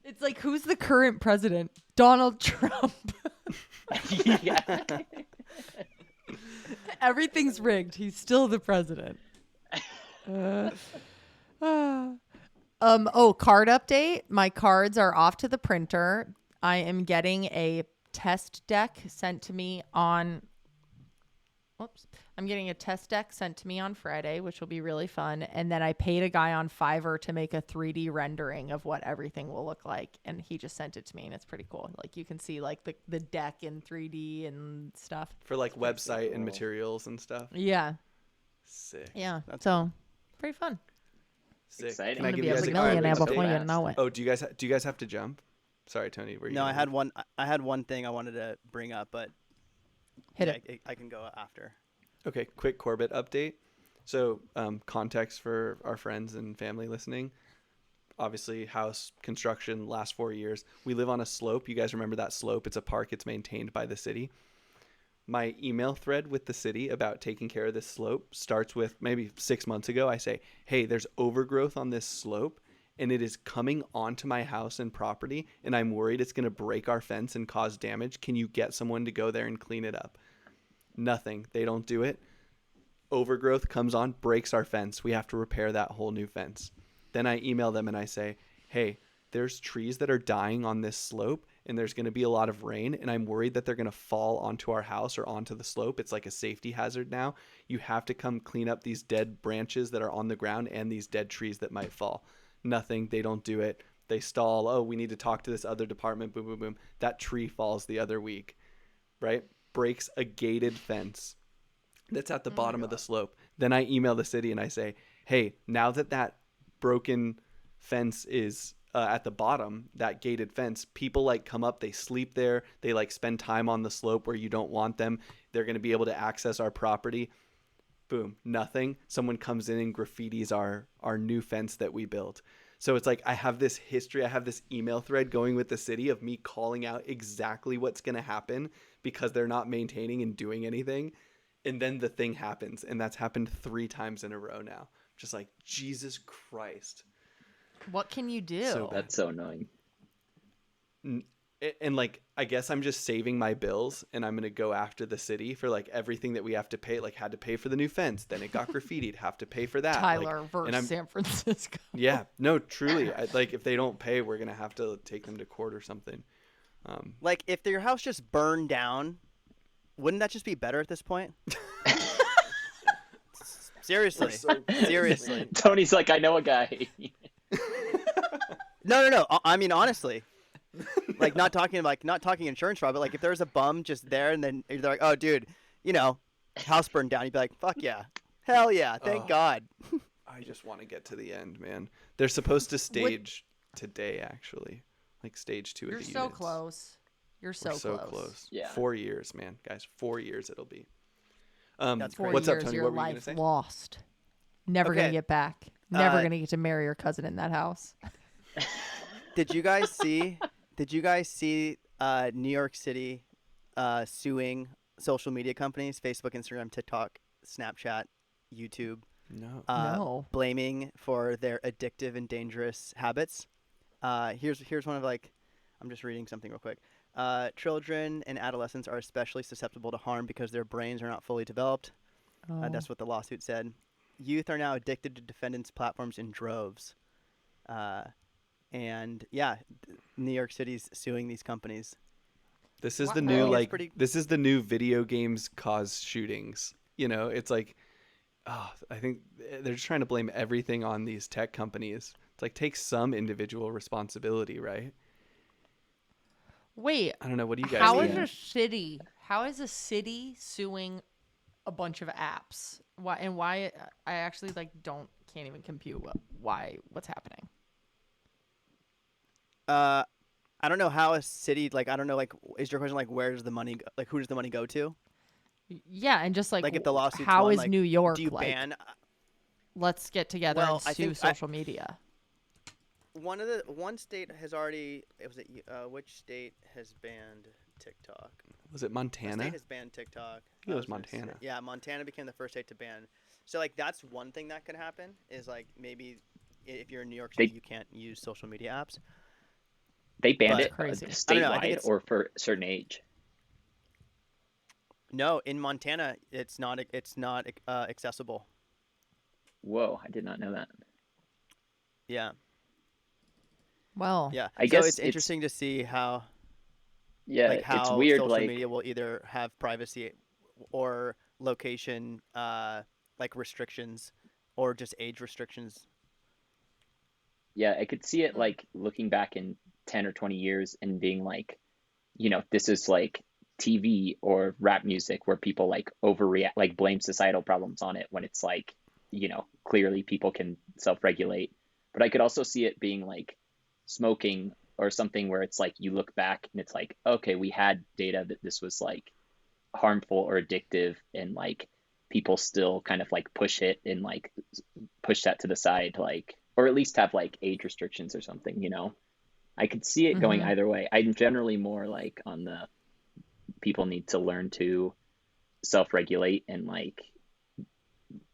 it's like, who's the current president? Donald Trump. Yeah. Everything's rigged. He's still the president. Card update. My cards are off to the printer. I am getting a test deck sent to me on I'm getting a test deck sent to me on Friday, which will be really fun. And then I paid a guy on Fiverr to make a 3D rendering of what everything will look like. And he just sent it to me, and it's pretty cool. Like, you can see like the deck in 3D and stuff. For like website and materials and stuff. Yeah. Sick. Yeah. So pretty fun. Sick. Exciting. Can I'm I gonna give be you a guys a millionaire quick before you update? know it. Oh, do you guys have to jump? Sorry, Tony. Were you No, I gonna- had one thing I wanted to bring up, but Hit yeah, it. I can go after. Okay, quick Corbett update. So, context for our friends and family listening. Obviously, house construction last 4 years. We live on a slope. You guys remember that slope? It's a park. It's maintained by the city. My email thread with the city about taking care of this slope starts with maybe 6 months ago. I say, hey, there's overgrowth on this slope, and it is coming onto my house and property, and I'm worried it's going to break our fence and cause damage. Can you get someone to go there and clean it up? Nothing. They don't do it. Overgrowth comes on, breaks our fence. We have to repair that whole new fence. Then I email them and I say, hey, there's trees that are dying on this slope, and there's going to be a lot of rain, and I'm worried that they're going to fall onto our house or onto the slope. It's like a safety hazard now. You have to come clean up these dead branches that are on the ground and these dead trees that might fall. Nothing. They don't do it. They stall. Oh, we need to talk to this other department. Boom, boom, boom. That tree falls the other week, right? Breaks a gated fence that's at the bottom of the slope. Then I email the city and I say, hey, now that broken fence is at the bottom, that gated fence, people like come up, they sleep there, they like spend time on the slope where you don't want them. They're going to be able to access our property. Boom, nothing. Someone comes in and graffitis our new fence that we built. So it's like I have this history, I have this email thread going with the city of me calling out exactly what's going to happen because they're not maintaining and doing anything. And then the thing happens, and that's happened 3 times in a row now. Just like, Jesus Christ. What can you do? So That's so annoying. And like, I guess I'm just saving my bills, and I'm going to go after the city for like everything that we have to pay. Like, had to pay for the new fence, then it got graffitied, have to pay for that. Tyler like, versus San Francisco. Yeah, no, truly. Like, if they don't pay, we're going to have to take them to court or something. Like, if your house just burned down, wouldn't that just be better at this point? Seriously. Seriously. Tony's like, I know a guy. No. I mean, honestly. like not talking insurance fraud, but like if there was a bum just there and then they're like, oh dude, house burned down, you'd be like, fuck yeah, hell yeah, thank Oh. God. I just want to get to the end, man. They're supposed to stage today, actually, like stage 2 You're of the so units. close. You're We're so so close. Yeah. 4 years, man, guys. 4 years it'll be. That's Four crazy. What's years, up, Tony? your What were you gonna life say? lost. Never gonna Okay. get back. Never Uh, gonna get to marry your cousin in that house. Did you guys see? New York City suing social media companies, Facebook, Instagram, TikTok, Snapchat, YouTube, No. No. blaming for their addictive and dangerous habits? Here's one of I'm just reading something real quick. Children and adolescents are especially susceptible to harm because their brains are not fully developed. Oh. That's what the lawsuit said. Youth are now addicted to defendants' platforms in droves. And yeah, New York City's suing these companies. This is Wow. the I new think it's pretty- this is the new video games cause shootings. It's like, I think they're just trying to blame everything on these tech companies. It's like, take some individual responsibility, right? Wait. I don't know. What do you guys How think? is a city? How is a city suing a bunch of apps? Why? I actually can't even compute what's happening. I don't know how a city I don't know is your question where does the money go, who does the money go to? Yeah, and just If the lawsuit's how won, is New York do you ban? Let's get together Well, and I sue think social media. One state has already which state has banned TikTok? Was it What Montana? state has banned TikTok? think it was I gonna say- Montana. Yeah, Montana became the first state to ban. So that's one thing that could happen is maybe if you're in New York City, you can't use social media apps. They banned But- it Crazy. I don't know, I think statewide it's- or for a certain age. No, in Montana, it's not accessible. Whoa, I did not know that. Yeah, Well, yeah. I So guess it's interesting to see how Yeah, how it's weird. social Like, media will either have privacy or location restrictions or just age restrictions. yeah, I could see it like looking back in 10 or 20 years and being like, this is like TV or rap music where people like overreact, like blame societal problems on it when it's like, clearly people can self-regulate. But I could also see it being like smoking or something where it's like you look back and it's like, okay, we had data that this was like harmful or addictive, and like people still kind of like push it and like push that to the side, like, or at least have like age restrictions or something. I could see it going Mhm. either way. I'm generally more like on the people need to learn to self-regulate and like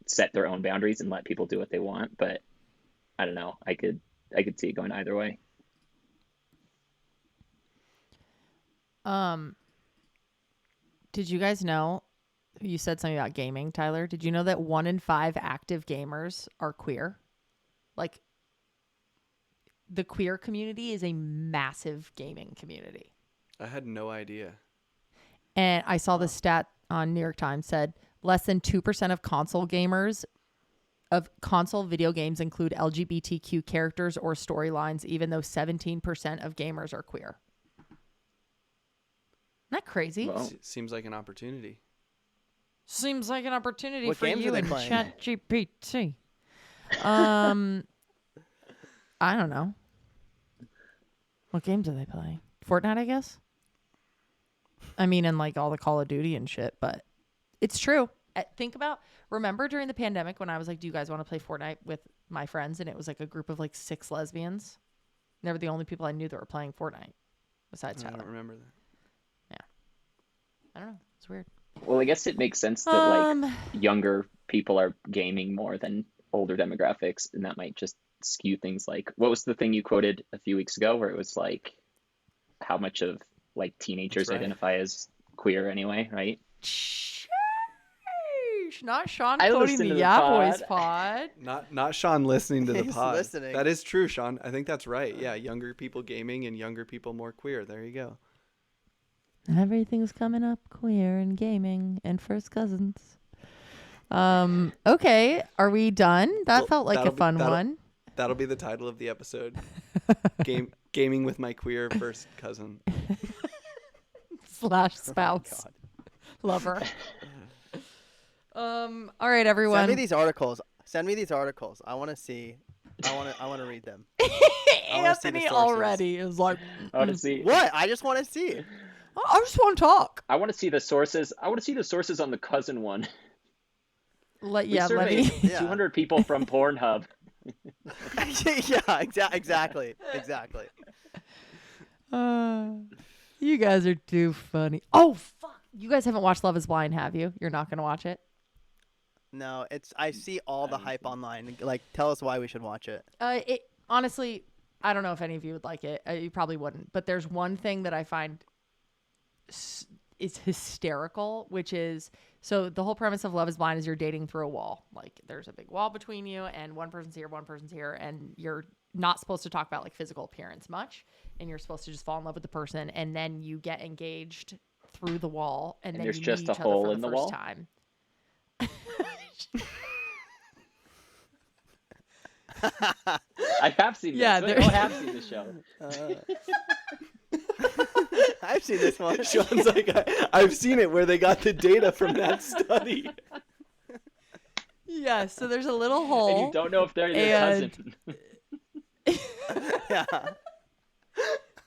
set their own boundaries and let people do what they want. But I don't know. I could see it going either way. Did you guys know? You said something about gaming, Tyler. Did you know that 1 in 5 active gamers are queer? Like, the queer community is a massive gaming community. I had no idea. And I saw the stat on New York Times said less than 2% of console video games include LGBTQ characters or storylines, even though 17% of gamers are queer. Isn't that crazy? Well, Seems like an opportunity. Seems like an opportunity What for games are you they in playing? ChatGPT. I don't know. What games are they playing? Fortnite, I guess. I mean, and like all the Call of Duty and shit, but it's true. Remember during the pandemic when I was like, do you guys want to play Fortnite with my friends? And it was like a group of like 6 lesbians. They were the only people I knew that were playing Fortnite besides I don't Tyler. remember that. I don't know. It's weird. well, I guess it makes sense that like younger people are gaming more than older demographics, and that might just skew things. Like, what was the thing you quoted a few weeks ago where it was like how much of like teenagers That's right. identify as queer anyway, right? Sheesh. Not Sean I quoting the listen to the yeahboys pod. pod. Not Sean listening to the He's pod. listening. That is true, Sean. I think that's right. Yeah, younger people gaming and younger people more queer. There you go. Everything's coming up queer and gaming and first cousins. Okay, are we done? That Well, felt like a that'll be- fun that'll- one. That'll be the title of the episode. Gaming with my queer first cousin. / spouse, God. lover. All right, everyone. Send me these articles. I want to see. I want to read them. wanna see the Anthony sources. already is like, I want to see. What? I just want to see. I just want to talk. I want to see the sources. I want to see the sources on the cousin one. Let We me. surveyed Yeah. 200 people from Pornhub. Yeah, exactly. You guys are too funny. Oh fuck! You guys haven't watched Love Is Blind, have you? You're not gonna watch it. No, I see all the hype online. Like, tell us why we should watch it. It honestly, I don't know if any of you would like it. You probably wouldn't. But there's one thing that I find is hysterical, which is so the whole premise of Love Is Blind is you're dating through a wall. Like there's a big wall between you, and one person's here, and you're not supposed to talk about like physical appearance much, and you're supposed to just fall in love with the person, and then you get engaged through the wall, and then there's you just meet a each other hole for in the the first wall? time. I have seen this. Yeah, I have seen the show. I've seen this one. Sean's like, I've seen it where they got the data from that study. Yeah, so there's a little hole. And you don't know if they're your And- cousin. Yeah.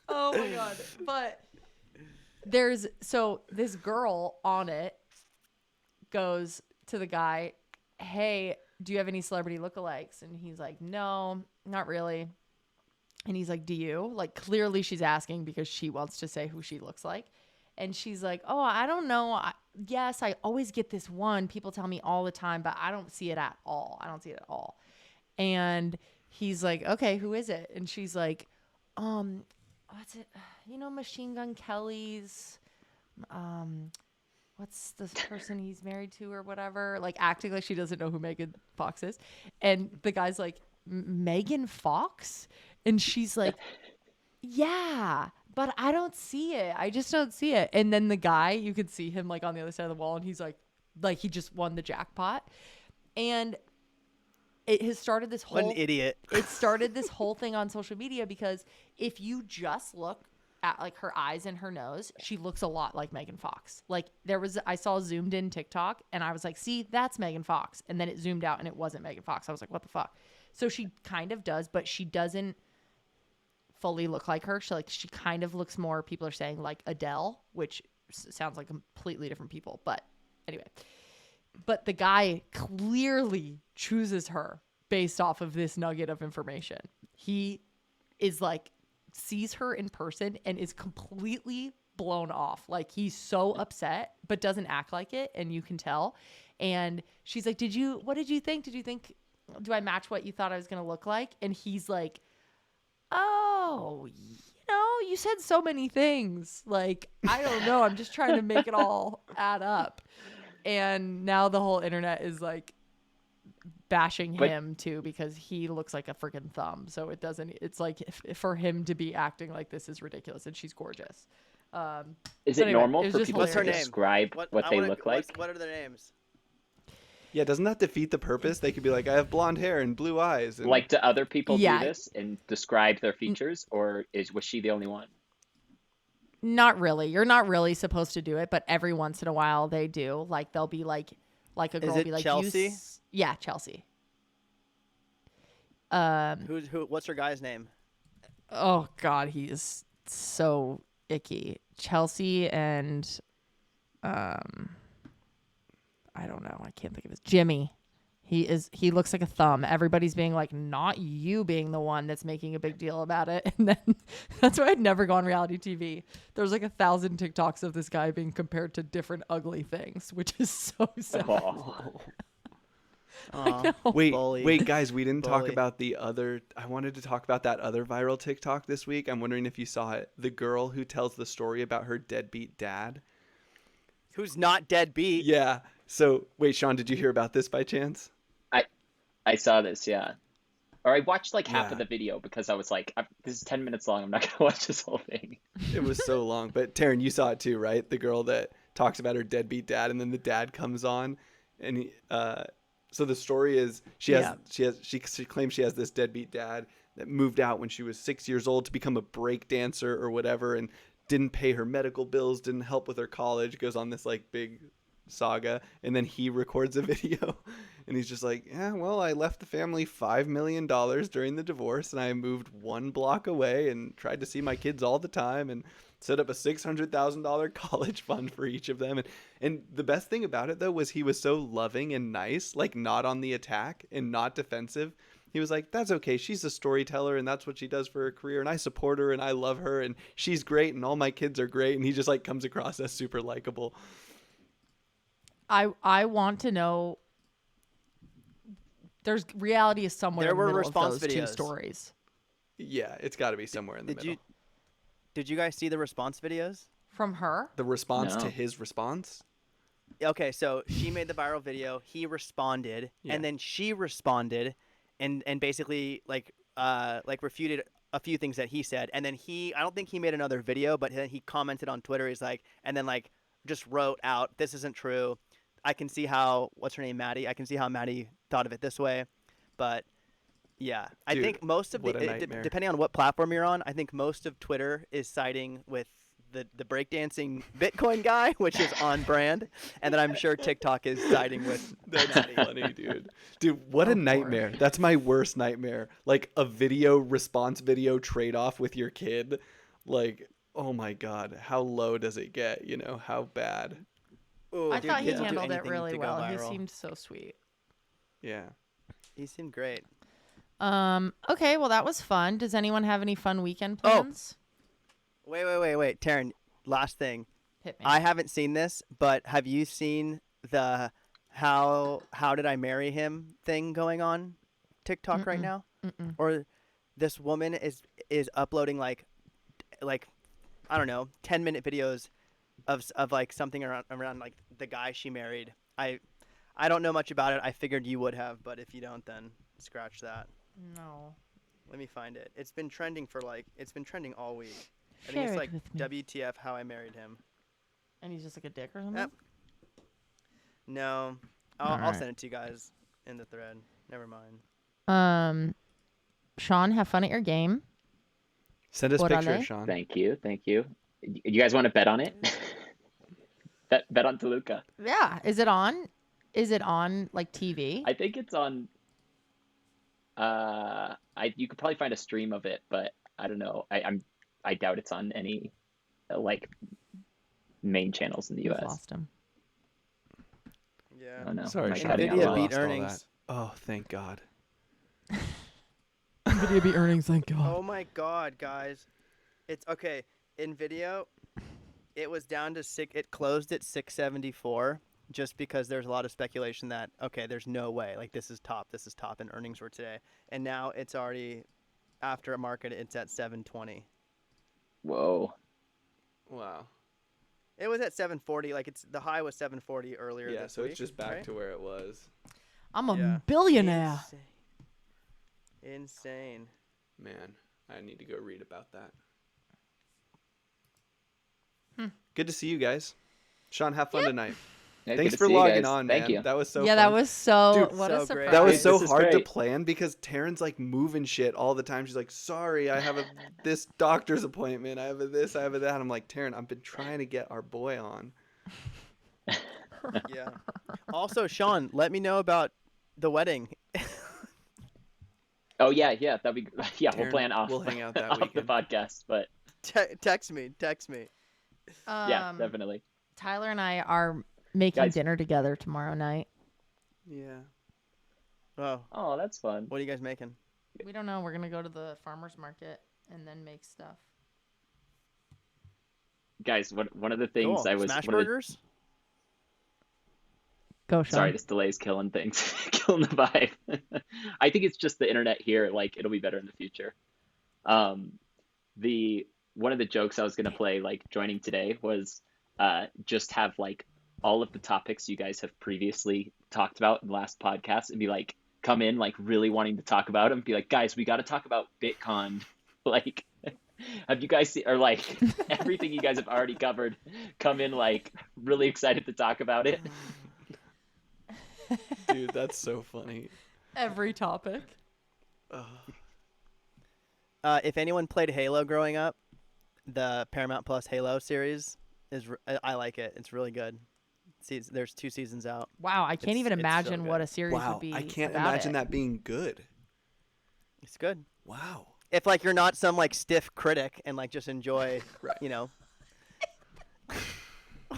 Oh my god. But there's so this girl on it goes to the guy, "Hey, do you have any celebrity lookalikes?" And he's like, "No, not really." And he's like, "Do you?" Like clearly she's asking because she wants to say who she looks like. And she's like, "Oh, I don't know. Yes, I always get this one. People tell me all the time, but I don't see it at all. I don't see it at all." And he's like, "Okay, who is it?" And she's like, what's it? You know, Machine Gun Kelly's, what's the person he's married to or whatever? Like acting like she doesn't know who Megan Fox is. And the guy's like, "Megan Fox?" And she's like, "Yeah, but I don't see it. I just don't see it." And then the guy, you could see him like on the other side of the wall, and he's like he just won the jackpot. And it has started this whole What an idiot. it started this whole thing on social media because if you just look at like her eyes and her nose, she looks a lot like Megan Fox. Like I saw a zoomed in TikTok and I was like, "See, that's Megan Fox." And then it zoomed out and it wasn't Megan Fox. I was like, "What the fuck?" So she kind of does, but she doesn't fully look like her. She kind of looks more, people are saying, like Adele, which sounds like completely different people. But anyway, but the guy clearly chooses her based off of this nugget of information. He is like, sees her in person and is completely blown off. Like he's so upset, but doesn't act like it. And you can tell. And she's like, what did you think? Do I match what you thought I was going to look like? And he's like, "Oh, you said so many things. Like, I don't know. I'm just trying to make it all add up." And now the whole internet is like bashing But- him too because he looks like a freaking thumb. So it's like for him to be acting like this is ridiculous, and she's gorgeous. Is But it anyway, normal it was for just people What's her to name? describe what they look like? What are their names? Yeah, doesn't that defeat the purpose? They could be like, I have blonde hair and blue eyes. And Like, do other people Yeah. do this and describe their features, or was she the only one? Not really. You're not really supposed to do it, but every once in a while they do. Like they'll be like a girl will it be like, Chelsea? Yeah, Chelsea. Who? What's her guy's name? Oh God, he is so icky. Chelsea and I don't know. I can't think of his Jimmy. He looks like a thumb. Everybody's being like, "Not you being the one that's making a big deal about it." And then that's why I'd never go on reality TV. There's like 1,000 TikToks of this guy being compared to different ugly things, which is so sad. Oh. Wait, guys, we didn't talk Bully. about I wanted to talk about that other viral TikTok this week. I'm wondering if you saw it. The girl who tells the story about her deadbeat dad. Who's not deadbeat? Yeah. So, wait, Sean, did you hear about this by chance? I saw this, yeah. Or I watched like half Yeah. of the video because I was like, this is 10 minutes long. I'm not going to watch this whole thing. It was so long. But Taryn, you saw it too, right? The girl that talks about her deadbeat dad, and then the dad comes on and he So the story is Yeah. she claims she has this deadbeat dad that moved out when she was 6 years old to become a break dancer or whatever, and didn't pay her medical bills, didn't help with her college, goes on this like big saga, and then he records a video and he's just like, yeah, well, I left the family $5 million during the divorce, and I moved 1 block away and tried to see my kids all the time and set up a $600,000 college fund for each of them. And the best thing about it though was he was so loving and nice, like not on the attack and not defensive. He was like, that's okay, she's a storyteller and that's what she does for her career, and I support her and I love her and she's great and all my kids are great. And he just like comes across as super likable. I want to know. There's reality is somewhere There in the were middle response of those two videos. stories. Yeah, it's got to be somewhere in the middle. Did you guys see the response videos? From her? The response No. to his response? Okay, so she made the viral video. He responded, Yeah. and then she responded, and basically like refuted a few things that he said. And then I don't think he made another video, but then he commented on Twitter. He's like, and then like just wrote out, "This isn't true. I can see how what's her name, Maddie. I can see how Maddie thought of it this way." But yeah, I Dude, think most of what a nightmare. depending on what platform you're on, I think most of Twitter is siding with the breakdancing Bitcoin guy, which is on brand, and then I'm sure TikTok is siding with That's Maddie. funny, dude. Dude, what a Lord. nightmare. That's my worst nightmare. Like a video response video trade-off with your kid. Like, oh my God, how low does it get? You know, how bad? Ooh, I dude, thought he kids will do handled it anything really to go well. He viral. seemed so sweet. Yeah. He seemed great. Okay, well that was fun. Does anyone have any fun weekend Oh. plans? Wait, Taryn. Last thing. Hit me. I haven't seen this, but have you seen the how did I marry him thing going on TikTok right Mm-mm. now? Mm-mm. Or this woman is uploading like I don't know 10-minute videos of like something around like the guy she married. I don't know much about it. I figured you would have, but if you don't, then scratch that. No. Let me find it. It's been trending all week. I Share think it's it like with me. WTF how I married him. And he's just like a dick or something? Yep. No, I'll Alright. send it to you guys in the thread. Never mind. Sean, have fun at your game. Send us Orale. pictures, Sean. Thank you. You guys want to bet on it? bet on Toluca. Yeah. Is it on? Is it on like TV? I think it's on. You could probably find a stream of it, but I don't know. I doubt it's on any like main channels in the We've U.S. lost him. Yeah. I don't know. Sorry, Am I Sean. cutting out Nvidia lost? beat Lost all earnings. that. Oh, thank God. Nvidia beat earnings, thank God. Oh my God, guys! It's okay. Nvidia, it was down to It closed at 674, just because there's a lot of speculation that there's no way, like this is top, and earnings were today, and now it's already after a market. It's at 720. Whoa. Wow. It was at 740. Like the high was 740 earlier. Yeah, this so week, it's just back right? to where it was. I'm a Yeah. billionaire. Insane. Man, I need to go read about that. Hmm. Good to see you guys. Sean, have fun tonight. Yeah, Thanks good to for see you logging guys. on, Thank man. you. That was so Yeah, fun. that was so. Dude, what a so surprise. great. That was This so is hard to great. plan because Taryn's like moving shit all the time. She's like, sorry, I have this doctor's appointment. I have a this, I have a that. I'm like, Taryn, I've been trying to get our boy on. Yeah. Also, Sean, let me know about the wedding. Oh yeah. That'd be yeah. Taryn, We'll plan off. we'll hang out that off the weekend. podcast, but Text me. yeah, definitely. Tyler and I are making Guys. dinner together tomorrow night. Yeah. Oh, Oh, that's fun. what are you guys making? We don't know. We're gonna go to the farmer's market and then make stuff. Guys, one of the things Cool. I was Smash one of the- burgers. Go, Sean. Sorry, this delay is killing things, killing the vibe. I think it's just the internet here. Like it'll be better in the future. The one of the jokes I was gonna play, like joining today, was just have like all of the topics you guys have previously talked about in the last podcast, and be like, come in like really wanting to talk about them. Be like, guys, we got to talk about Bitcoin. Like, have you guys seen, or like everything you guys have already covered? Come in like really excited to talk about it. Dude, that's so funny. Every topic. If anyone played Halo growing up, the Paramount Plus Halo series I like it. It's really good. There's 2 seasons out. Wow, I can't even It's so imagine what good. a series would Wow, be. I can't about imagine it. that being good. It's good. Wow. If like you're not some like stiff critic and like just enjoy, Right. you know.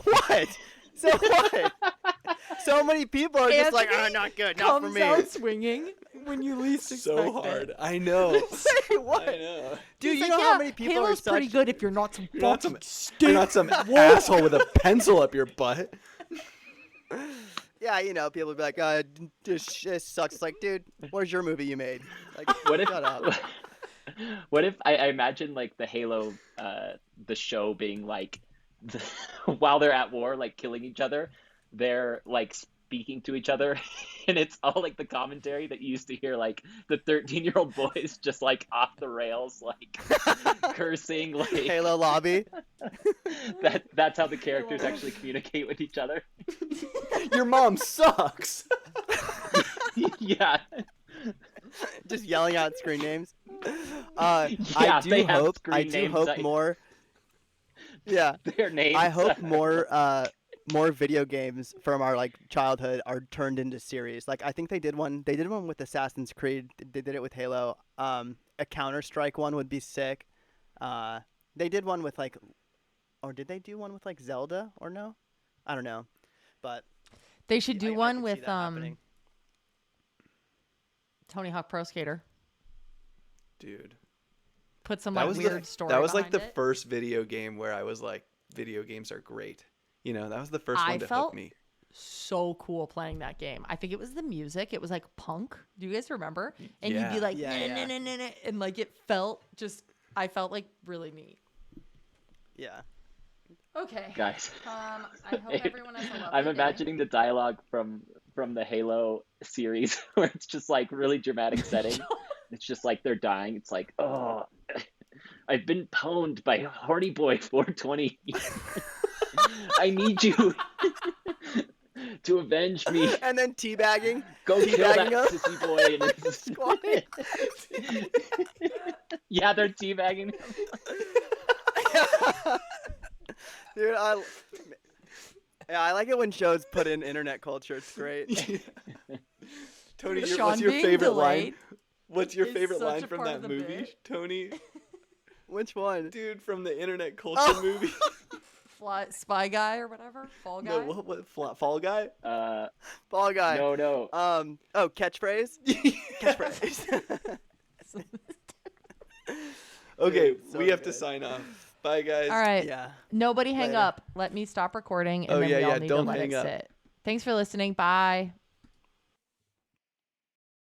What? So what? So many people are just like, Anthony not good, not for Comes me. out swinging when you least expect So hard. it. I know. Say what? I know. Dude, He's you like, know yeah, how many people Halo's are such... pretty good if you're not some You're not fucking some, stiff. you're not some asshole with a pencil up your butt. Yeah, you know, people be like, this shit sucks. It's like, dude, where's your movie you made? Like, What if shut up. what if I imagine like the Halo the show being like while they're at war, like killing each other, they're like speaking to each other and it's all like the commentary that you used to hear, like the 13-year-old boys just like off the rails, like cursing, like Halo lobby. that's how the characters actually communicate with each other. Your mom sucks. Yeah. Just yelling out screen names. Yeah, I they have do screen names, hope more. Yeah, Their names. I hope more video games from our like childhood are turned into series. Like I think they did one. They did one with Assassin's Creed. They did it with Halo. A Counter-Strike one would be sick. They did one with like, or did they do one with like Zelda or no? I don't know, but They should do I one could see with that happening. Tony Hawk Pro Skater. Dude. Put some That like was weird the, story. That was like the behind it. first video game where I was like, video games are great. You know, that was the first I one to felt hook me. so cool playing that game. I think it was the music. It was like punk. Do you guys remember? And you'd be Yeah. like, Yeah, "Nah, yeah. nah, nah, nah, nah," and like it felt just. I felt like really neat. Yeah. Okay. Guys. I hope everyone has a lovely I'm day. imagining the dialogue from the Halo series where it's just like really dramatic setting. It's just like they're dying. It's like, oh, I've been pwned by Horny Boy 420. I need you to avenge me. And then teabagging. Go kill that Teabagging us. sissy boy. And it's Squatting. yeah, they're teabagging. Dude, I like it when shows put in internet culture. It's great. Tony, Sean what's your being favorite delayed line? What's your is favorite such line a from part that of the movie, bit. Tony? Which one? Dude, from the internet culture Oh. movie. Spy Guy or whatever. Fall Guy. No, what Fall Guy? Ball guy. No. Oh, catchphrase. Catchphrase. Okay, Dude, so we have to good. sign off. Bye, guys. All right. Yeah. Nobody hang Later. up. Let me stop recording, and Oh, then yeah, we all yeah, need don't to let hang it up. sit. Thanks for listening. Bye.